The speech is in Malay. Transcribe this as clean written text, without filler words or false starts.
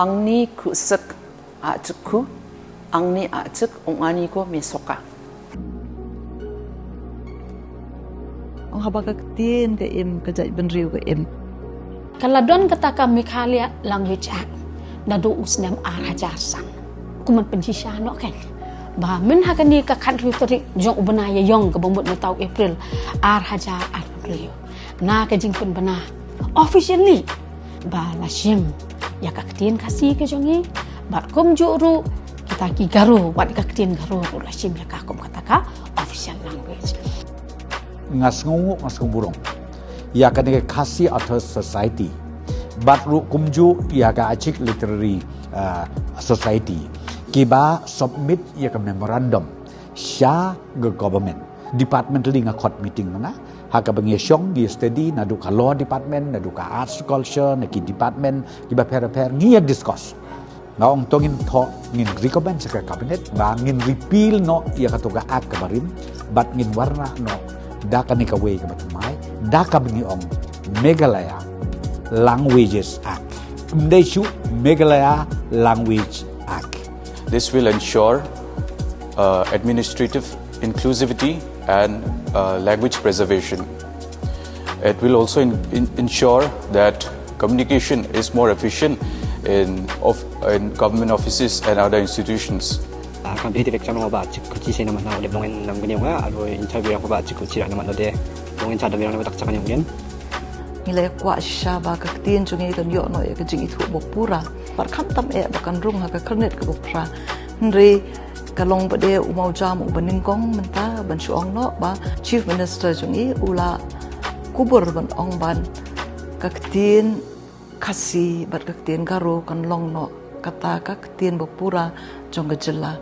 angni kusek acukku angni acuk ongani ko mesoka ong habaka Ktien ke im kajai benriu ke im kaladon kata kami khalia language act nado usnem arhajarsan kuman penjishano kan ba men hakani ka country tari jong ubanaya yong ke bombot na tau April arhajar arliu na ka jingpun bana officially ba lashim ya ka Ktien Khasi ke jongi ba kom juru kita ki garu wat ka Ktien garu lashim ya ka kom kata ka official language ngas burung ya ka ne Khasi Authors Society bat ru kumju ya ka achik literary society kiba submit ya ka memorandum sha ge government department linga court meeting na haka bangi syong gi study na du ka law department na du ka arts culture na ki department kiba per ngia discuss ngaong tongin tho ngin recommend sa cabinet nga ngin repeal no ya ka to ga act kabarin bat ngin warna no da ka ni ka way ka batumay da ka bangi ong Meghalaya Languages Act Mdeshu Meghalaya Language Act. This will ensure administrative inclusivity and language preservation. It will also ensure that communication is more efficient in government offices and other institutions. Kami direktur nama cik kunci saya nama ada belongan nam gini orang, ada interview yang cik kunci nama ada belongan cara bilang nama tak cakap yang kemudian. nilai kuat syaba ka Ktien jungi kan yo no ya ka jing itu bopura par kham tam e bakan rung ha ka Khyrnit ka bopura nri kalong bade u Mawjam u Nyngkong menta ban suong no ba chief minister jungi ula kubur ban ong ban ka Ktien Khasi bat ka Ktien garo kan long no kata ka Ktien bopura jong gejela